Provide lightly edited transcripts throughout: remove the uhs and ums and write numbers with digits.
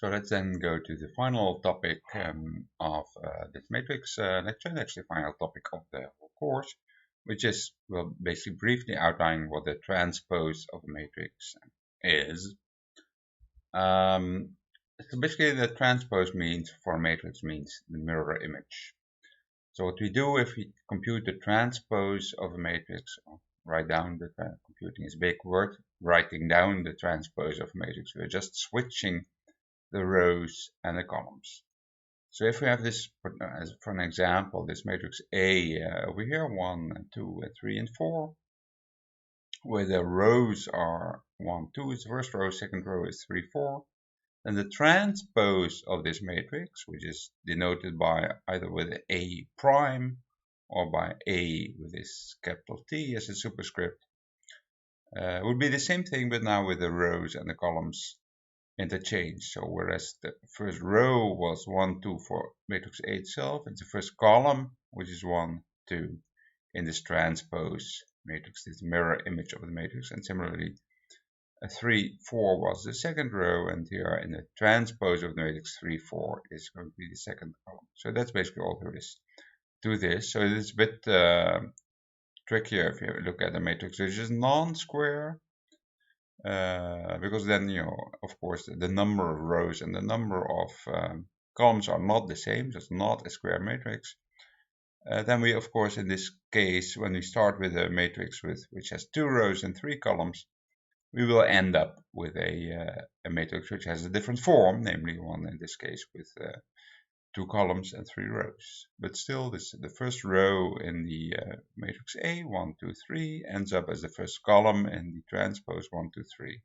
So let's then go to the final topic of this matrix lecture, and actually the final topic of the whole course, which is, well, basically briefly outlining what the transpose of a matrix is. So basically the transpose means, for a matrix, means the mirror image. So what we do if we compute the transpose of a matrix, write down the computing is a big word, writing down the transpose of a matrix, we're just switching the rows and the columns. So if we have this, as for an example, this matrix A over here, 1, 2, 3, and 4, where the rows are 1, 2 is the first row, second row is 3, 4, then the transpose of this matrix, which is denoted by either with A prime or by A with this capital T as a superscript, would be the same thing, but now with the rows and the columns interchange. So whereas the first row was 1, 2 for matrix A itself, it's the first column, which is 1, 2 in this transpose matrix, this mirror image of the matrix. And similarly, 3, 4 was the second row, and here in the transpose of the matrix, 3, 4 is going to be the second column. So that's basically all there is to this. So it's a bit trickier if you look at the matrix which is non-square, because then, of course, the number of rows and the number of columns are not the same, so it's not a square matrix. Then we, of course, in this case, when we start with a matrix which has 2 rows and 3 columns, we will end up with a matrix which has a different form, namely one in this case with 2 columns and 3 rows. But still, the first row in the matrix A, 1, 2, 3, ends up as the first column in the transpose 1, 2, 3,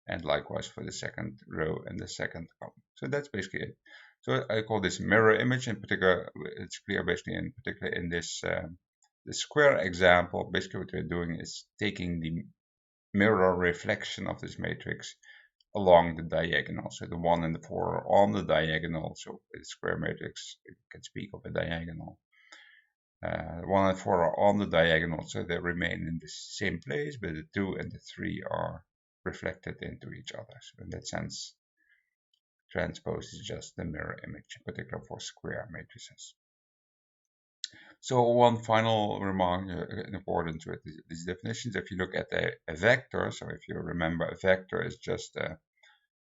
and likewise for the second row and the second column. So that's basically it. So I call this mirror image. In particular, it's clear basically in particular in this the square example. Basically, what we're doing is taking the mirror reflection of this matrix along the diagonal. So the 1 and the 4 are on the diagonal. So with a square matrix, you can speak of a diagonal. 1 and 4 are on the diagonal, so they remain in the same place, but the 2 and the 3 are reflected into each other. So in that sense, transpose is just the mirror image, in particular for square matrices. So one final remark in accordance with these definitions, if you look at a vector, so if you remember, a vector is just a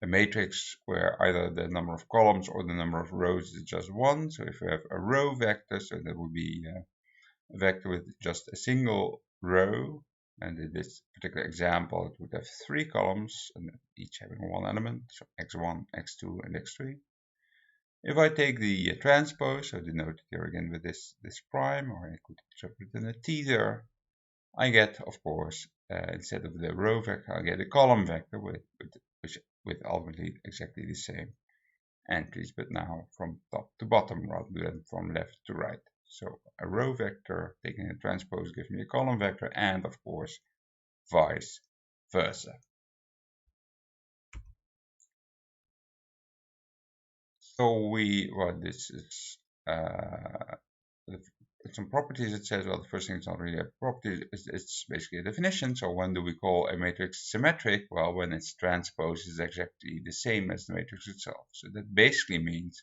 matrix where either the number of columns or the number of rows is just 1. So if you have a row vector, so that would be a vector with just a single row, and in this particular example it would have 3 columns, and each having 1 element, so x1, x2, and x3. If I take the transpose, so denoted here again with this prime, or I could interpret it in a teeter, I get, of course, instead of the row vector, I get a column vector with ultimately exactly the same entries, but now from top to bottom rather than from left to right. So a row vector taking a transpose gives me a column vector, and of course vice versa. So this is some properties. It says, well, the first thing is not really a property, it's basically a definition. So when do we call a matrix symmetric? Well, when its transpose is exactly the same as the matrix itself. So that basically means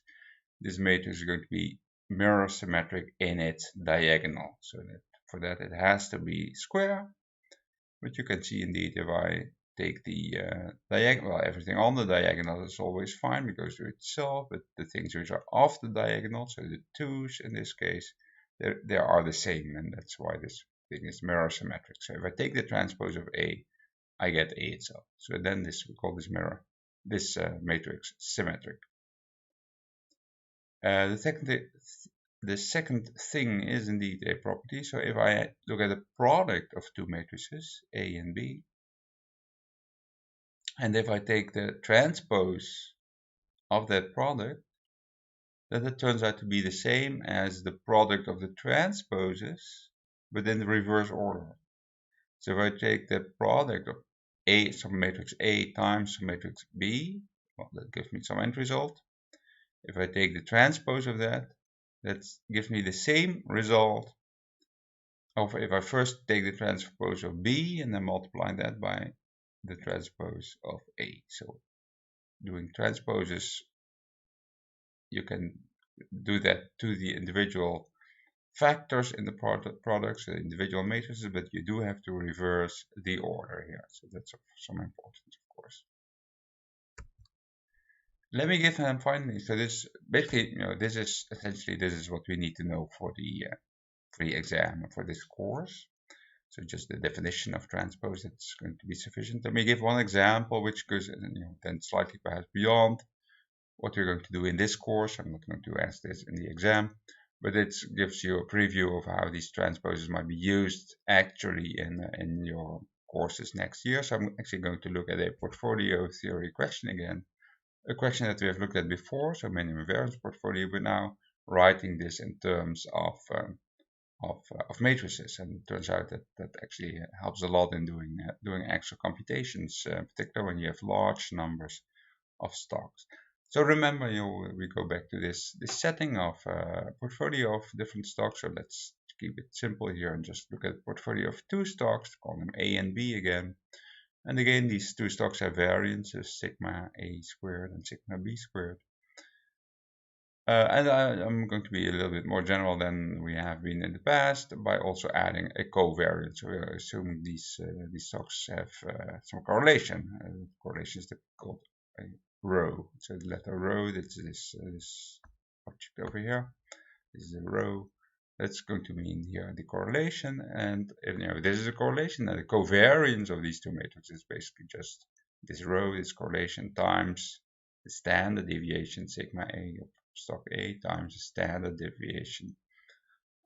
this matrix is going to be mirror symmetric in its diagonal. So that for that it has to be square. But you can see indeed if I take the diagonal, well, everything on the diagonal is always fine because it itself, but the things which are off the diagonal, so the 2's in this case, they are the same, and that's why this thing is mirror symmetric. So if I take the transpose of A, I get A itself. So then we call this matrix symmetric. The second thing is indeed a property. So if I look at the product of 2 matrices, A and B, and if I take the transpose of that product, then it turns out to be the same as the product of the transposes, but in the reverse order. So if I take the product of A, some matrix A times some matrix B, well, that gives me some end result. If I take the transpose of that gives me the same result of if I first take the transpose of B and then multiply that by the transpose of A. So doing transposes, you can do that to the individual factors in the products, the individual matrices, but you do have to reverse the order here. So that's of some importance, of course. Let me give them finally. So this basically, this is essentially this is what we need to know for the exam for this course. So just the definition of transpose, that's going to be sufficient. Let me give one example which goes then slightly perhaps beyond what we're going to do in this course. I'm not going to ask this in the exam, but it gives you a preview of how these transposes might be used actually in your courses next year. So I'm actually going to look at a portfolio theory question again, a question that we have looked at before, so minimum variance portfolio, but now writing this in terms of matrices, and it turns out that that actually helps a lot in doing actual computations, particularly when you have large numbers of stocks. So remember, we go back to this setting of portfolio of different stocks. So let's keep it simple here and just look at a portfolio of two stocks, call them A and B again. And again, these two stocks have variances, sigma A squared and sigma B squared. And I'm going to be a little bit more general than we have been in the past by also adding a covariance. So we're assuming these stocks have some correlation. Correlation is called a rho. So the letter rho, that's this object over here. This is a rho. That's going to mean here the correlation. And if this is a correlation, then the covariance of these two matrices is basically just this rho, this correlation, times the standard deviation sigma A of stock A times the standard deviation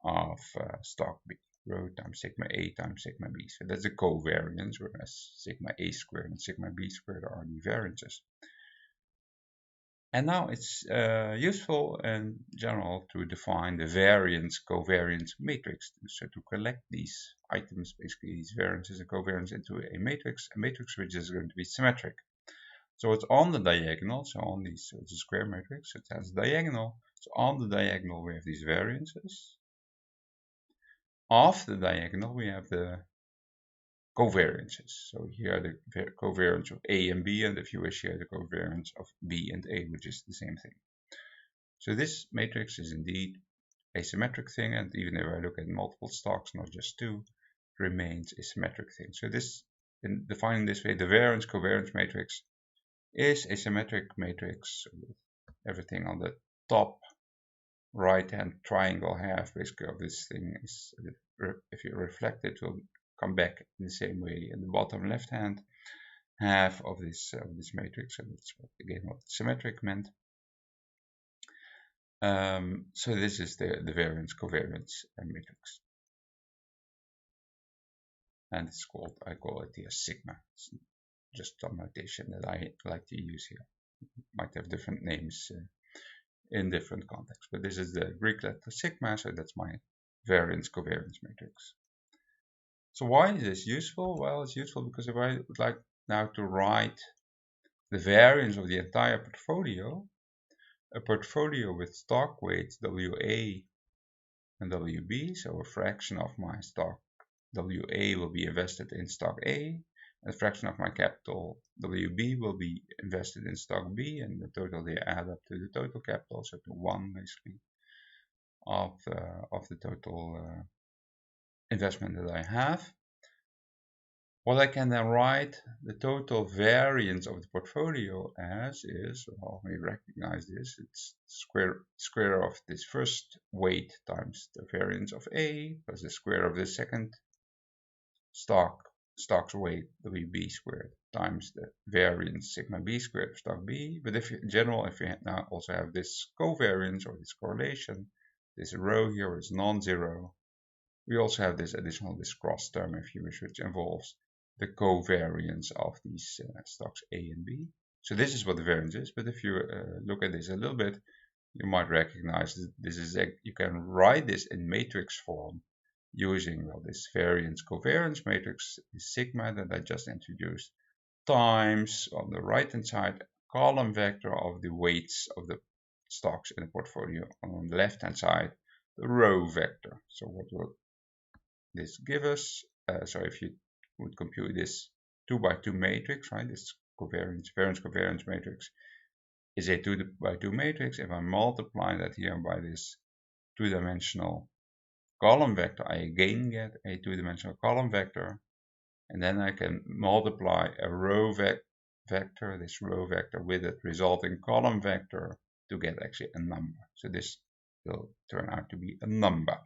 of stock B. Rho times sigma A times sigma B. So that's the covariance, whereas sigma A squared and sigma B squared are the variances. And now it's useful in general to define the variance-covariance matrix. So to collect these items, basically these variances and covariance into a matrix which is going to be symmetric. So it's on the diagonal, so on these, so it's a square matrix, so it has a diagonal. So on the diagonal we have these variances. Off the diagonal we have the covariances. So here the covariance of A and B, and if you wish here the covariance of B and A, which is the same thing. So this matrix is indeed a symmetric thing, and even if I look at multiple stocks, not just two, it remains a symmetric thing. So this, in defining this way, the variance covariance matrix is a symmetric matrix with everything on the top right hand triangle half basically of this thing is, if you reflect it, will come back in the same way in the bottom left hand half of this matrix. So that's again what symmetric meant. So this is the variance covariance matrix, and it's called, I call it here sigma. It's just some notation that I like to use here. Might have different names in different contexts, but this is the Greek letter sigma, so that's my variance covariance matrix. So why is this useful? Well, it's useful because if I would like now to write the variance of the entire portfolio, a portfolio with stock weights WA and WB, so a fraction of my stock WA will be invested in stock A, and a fraction of my capital WB will be invested in stock B, and the total they add up to the total capital, so to 1 basically of the total investment that I have. What I can then write the total variance of the portfolio as is, well, we recognize this, it's square of this first weight times the variance of A plus the square of the second stock's weight WB squared times the variance sigma B squared of stock B. But if you, in general, if you now also have this covariance or this correlation, this rho here is non-zero. We also have this additional, this cross term, if you wish, which involves the covariance of these stocks A and B. So this is what the variance is, but if you look at this a little bit, you might recognize that this is you can write this in matrix form using, well, this variance covariance matrix, this sigma that I just introduced, times on the right hand side column vector of the weights of the stocks in the portfolio, on the left hand side the row vector. So what will this give us? So if you would compute this 2 by 2 matrix, right, this variance covariance matrix is a 2 by 2 matrix. If I multiply that here by this two-dimensional column vector, I again get a two-dimensional column vector, and then I can multiply a row vector, this row vector, with its resulting column vector to get actually a number. So this will turn out to be a number.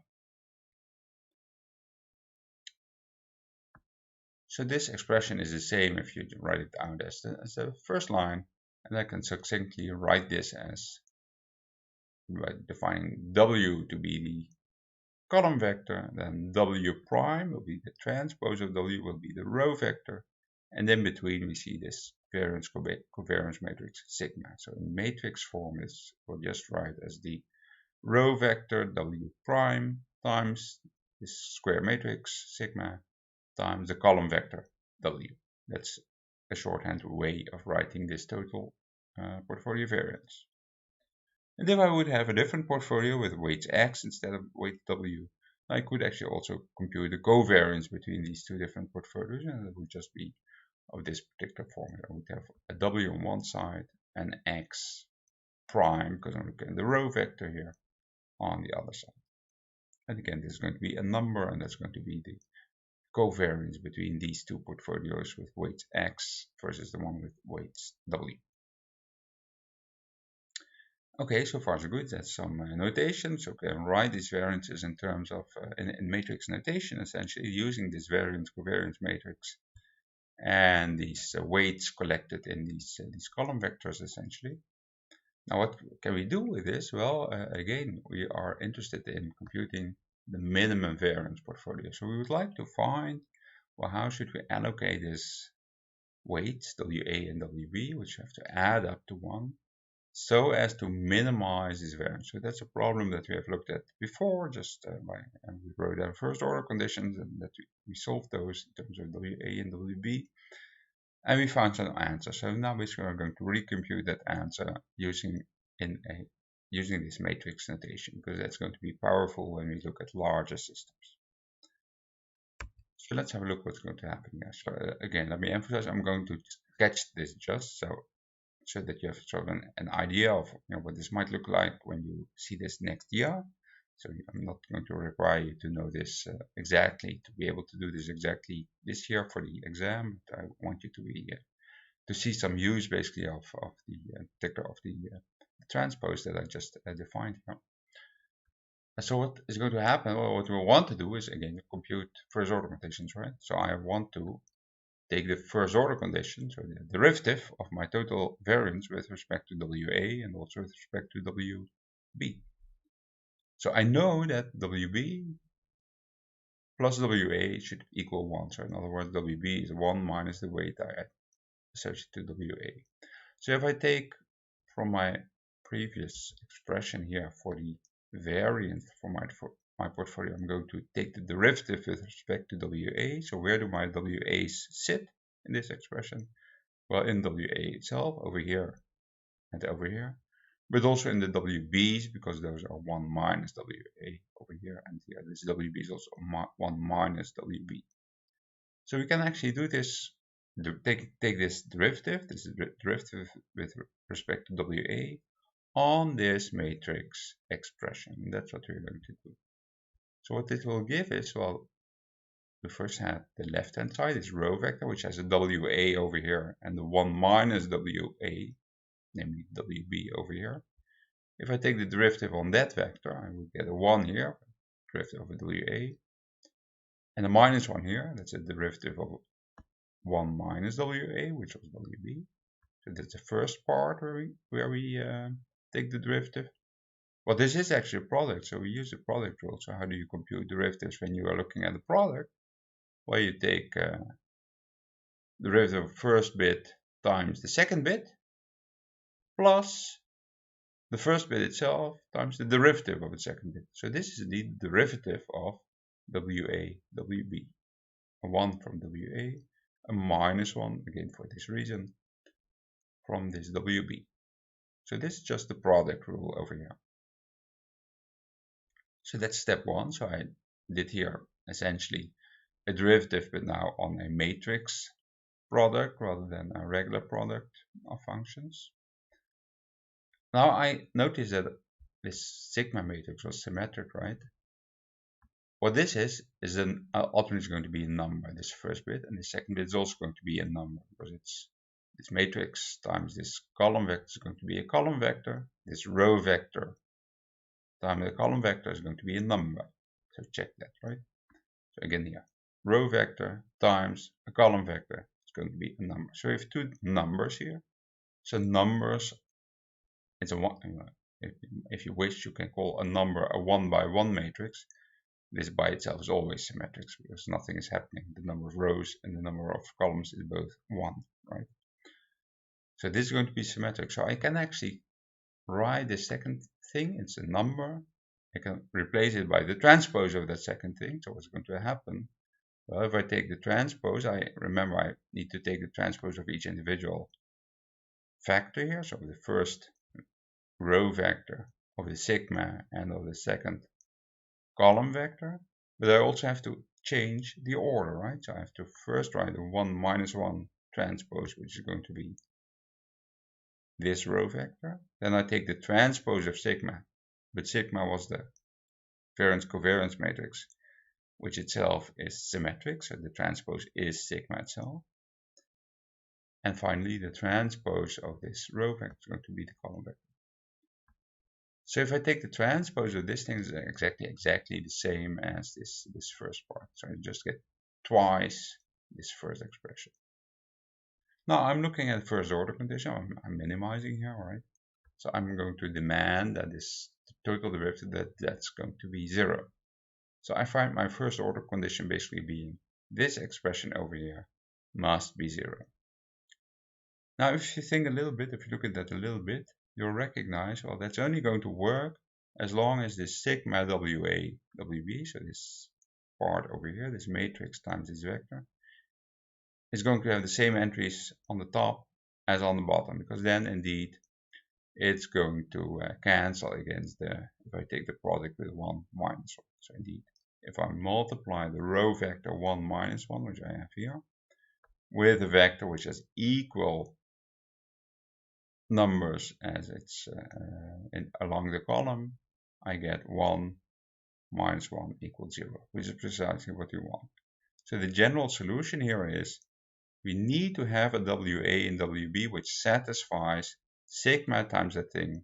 So this expression is the same if you write it out as the first line, and I can succinctly write this as by defining W to be the column vector, then W prime will be the transpose of W, will be the row vector, and in between we see this variance covariance matrix sigma. So in matrix form, this will just write as the row vector W prime times this square matrix sigma times the column vector W. That's a shorthand way of writing this total portfolio variance. And if I would have a different portfolio with weights X instead of weight W, I could actually also compute the covariance between these two different portfolios, and it would just be of this particular formula. I would have a W on one side and X prime, because I'm looking at the row vector here, on the other side. And again, this is going to be a number, and that's going to be the covariance between these two portfolios with weights X versus the one with weights W. Okay, so far so good. That's some notation. So we can write these variances in terms of in matrix notation, essentially using this variance covariance matrix and these weights collected in these column vectors, essentially. Now, what can we do with this? Well, again, we are interested in computing the minimum variance portfolio. So we would like to find, well, how should we allocate this weights, WA and WB, which have to add up to 1, so as to minimize this variance. So that's a problem that we have looked at before, just and we wrote down first order conditions, and that we solved those in terms of WA and WB, and we found some answer. So now basically we're going to recompute that answer using this matrix notation, because that's going to be powerful when we look at larger systems. So let's have a look what's going to happen here. So again, let me emphasize, I'm going to sketch this just so that you have sort of an idea of what this might look like when you see this next year. So I'm not going to require you to know this exactly to be able to do this exactly this year for the exam. But I want you to see some use basically of the transpose that I just defined here. So what is going to happen, or what we want to do is again compute first order conditions, right? So I want to take the first order condition, so the derivative of my total variance with respect to WA and also with respect to WB. So I know that WB plus WA should equal 1. So in other words, WB is 1 minus the weight I associated to WA. So if I take from my previous expression here for the variance for my portfolio, I'm going to take the derivative with respect to WA. So where do my WA's sit in this expression? Well, in WA itself, over here and over here, but also in the WB's, because those are 1 minus WA over here and here. This WB is also 1 minus WB. So we can actually do this, take this derivative, this is the derivative with respect to WA, on this matrix expression. That's what we're going to do. So what this will give is, well, we first have the left-hand side, this row vector, which has a WA over here and the 1 minus WA, namely WB over here. If I take the derivative on that vector, I will get a 1 here, derivative over WA, and a minus 1 here, that's a derivative of 1 minus WA, which was WB. So that's the first part where we take the derivative. Well, this is actually a product, so we use the product rule. So how do you compute derivatives when you are looking at the product? Well, you take the derivative of first bit times the second bit plus the first bit itself times the derivative of the second bit. So this is the derivative of WA, WB. A 1 from WA, a minus 1, again for this reason, from this WB. So this is just the product rule over here. So that's step 1. So I did here essentially a derivative, but now on a matrix product rather than a regular product of functions. Now I notice that this sigma matrix was symmetric, right? What this is an ultimately going to be a number, this first bit, and the second bit is also going to be a number, because it's this matrix times this column vector is going to be a column vector, this row vector times the column vector is going to be a number. So check that, right? So again here, row vector times a column vector is going to be a number. So we have two numbers here. So numbers, it's a one. If you wish, you can call a number a 1 by 1 matrix. This by itself is always symmetric because nothing is happening. The number of rows and the number of columns is both 1, right? So this is going to be symmetric. So I can actually write the second thing, it's a number. I can replace it by the transpose of that second thing. So what's going to happen? Well, if I take the transpose, I need to take the transpose of each individual factor here. So the first row vector of the sigma and of the second column vector, but I also have to change the order, right? So I have to first write the 1 minus 1 transpose, which is going to be this row vector. Then I take the transpose of sigma, but sigma was the variance-covariance matrix, which itself is symmetric, so the transpose is sigma itself. And finally, the transpose of this row vector is going to be the column vector. So if I take the transpose of this thing, is exactly the same as this first part. So I just get twice this first expression. Now I'm looking at first order condition. I'm minimizing here, right? So I'm going to demand that this total derivative that's going to be 0. So I find my first order condition basically being this expression over here must be 0. Now if you think a little bit, if you look at that a little bit, you'll recognize, well, that's only going to work as long as this sigma WA WB, so this part over here, this matrix times this vector, is going to have the same entries on the top as on the bottom, because then indeed it's going to cancel against if I take the product with 1 minus 1. So indeed, if I multiply the row vector 1 minus 1, which I have here, with a vector which has equal numbers as it's along the column, I get 1 minus 1 equals 0, which is precisely what we want. So the general solution here is we need to have a WA and WB which satisfies sigma times that thing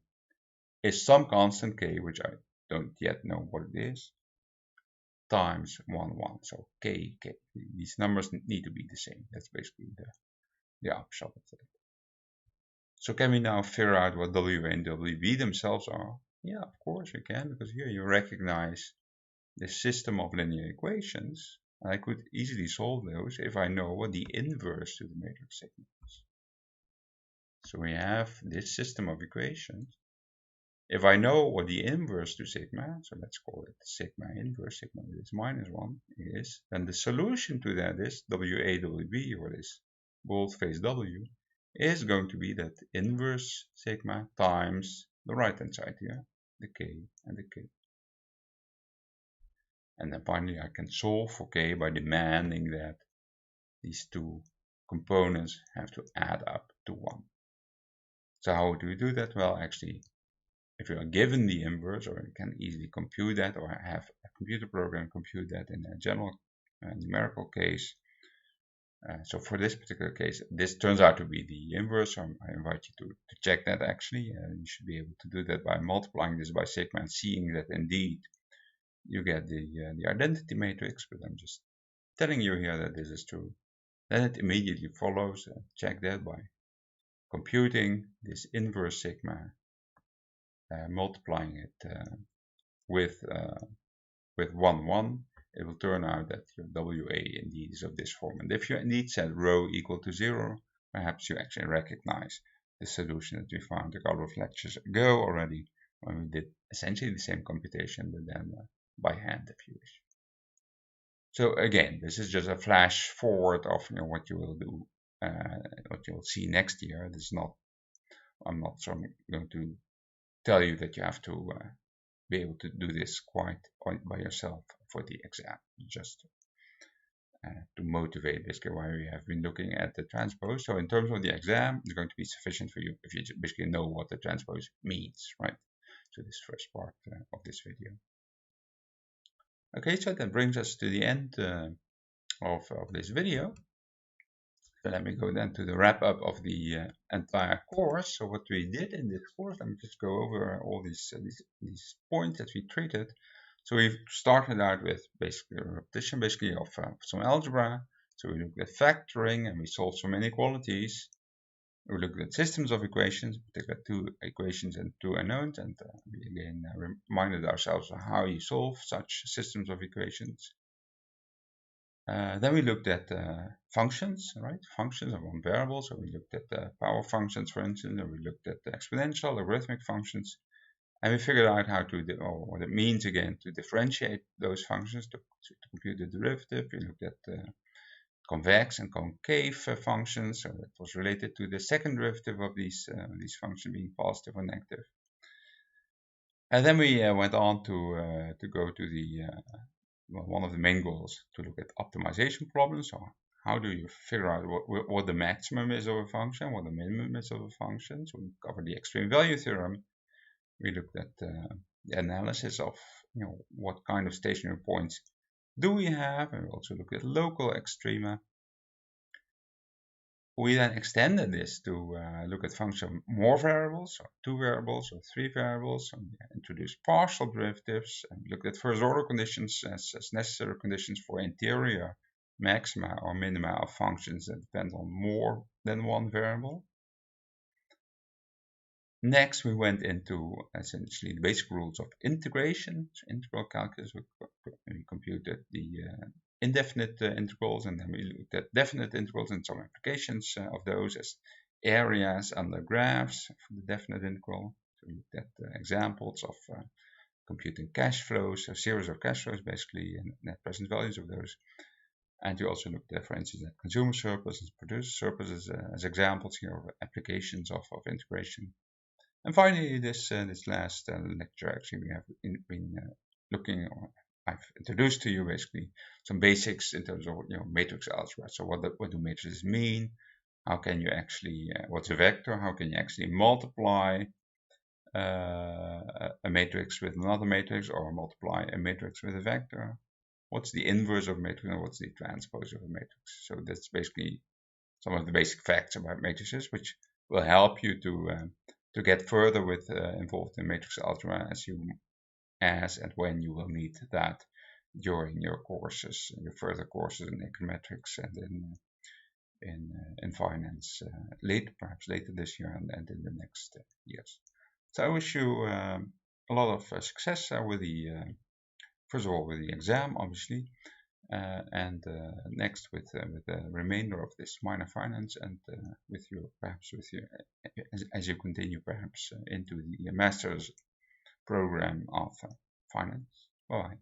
is some constant k, which I don't yet know what it is, times 1, 1. So k. These numbers need to be the same. That's basically the upshot of that. So can we now figure out what WA and WB themselves are? Yeah, of course we can, because here you recognize the system of linear equations. And I could easily solve those if I know what the inverse to the matrix sigma is. So we have this system of equations. If I know what the inverse to sigma, so let's call it sigma inverse, sigma with its minus 1 is, then the solution to that is WA, WB, or this boldface W, is going to be that inverse sigma times the right hand side here, the k and the k. And then finally I can solve for k by demanding that these two components have to add up to 1. So how do we do that? Well, actually, if you are given the inverse, or you can easily compute that, or have a computer program compute that in a general numerical case. So for this particular case, this turns out to be the inverse. So I invite you to check that actually. You should be able to do that by multiplying this by sigma and seeing that indeed you get the identity matrix, but I'm just telling you here that this is true. Then it immediately follows, check that by computing this inverse sigma, multiplying it with 1, 1, it will turn out that your WA indeed is of this form. And if you indeed set rho equal to 0, perhaps you actually recognize the solution that we found a couple of lectures ago already, when we did essentially the same computation, but then by hand if you wish. So again, this is just a flash forward of what you will do, what you will see next year. This is not, I'm not going to tell you that you have to be able to do this quite by yourself for the exam. Just to motivate basically why we have been looking at the transpose. So in terms of the exam, it's going to be sufficient for you if you basically know what the transpose means, right? So this first part of this video. Okay, so that brings us to the end of this video. So let me go then to the wrap up of the entire course. So what we did in this course, let me just go over all these points that we treated. So we started out with basically a repetition basically of some algebra. So we looked at factoring and we solved some inequalities. We looked at systems of equations, particularly two equations and two unknowns, and we again reminded ourselves of how you solve such systems of equations. Then we looked at functions, right? Functions of one variable. So we looked at power functions, for instance, and we looked at the exponential, logarithmic functions, and we figured out how to do, or what it means again to differentiate those functions to compute the derivative. We looked at convex and concave functions, so that was related to the second derivative of these functions being positive or negative. And then we went on to go to the one of the main goals, to look at optimization problems. So how do you figure out what the maximum is of a function, what the minimum is of a function? So we covered the extreme value theorem. We looked at the analysis of what kind of stationary points do we have, and we also looked at local extrema. We then extended this to look at functions of more variables, or two variables, or three variables, and we introduced partial derivatives, and looked at first order conditions as necessary conditions for interior maxima or minima of functions that depend on more than one variable. Next, we went into essentially the basic rules of integration, so integral calculus. We computed the indefinite integrals, and then we looked at definite integrals and some applications of those as areas under graphs for the definite integral. So we looked at examples of computing cash flows, a series of cash flows basically, and net present values of those. And we also looked at, for instance, at consumer surplus and producer surplus as examples here of applications of integration. And finally, this last lecture, actually, we have been looking, or I've introduced to you basically some basics in terms of matrix algebra. So what do matrices mean? How can you actually, what's a vector? How can you actually multiply a matrix with another matrix, or multiply a matrix with a vector? What's the inverse of a matrix, and what's the transpose of a matrix? So that's basically some of the basic facts about matrices, which will help you to get further with involved in matrix algebra as and when you will need that during your courses, your further courses in econometrics and in finance, perhaps later this year and in the next years. So I wish you a lot of success with first of all with the exam, obviously, and next with the remainder of this minor finance, and perhaps as you continue perhaps into the master's program of finance. Bye.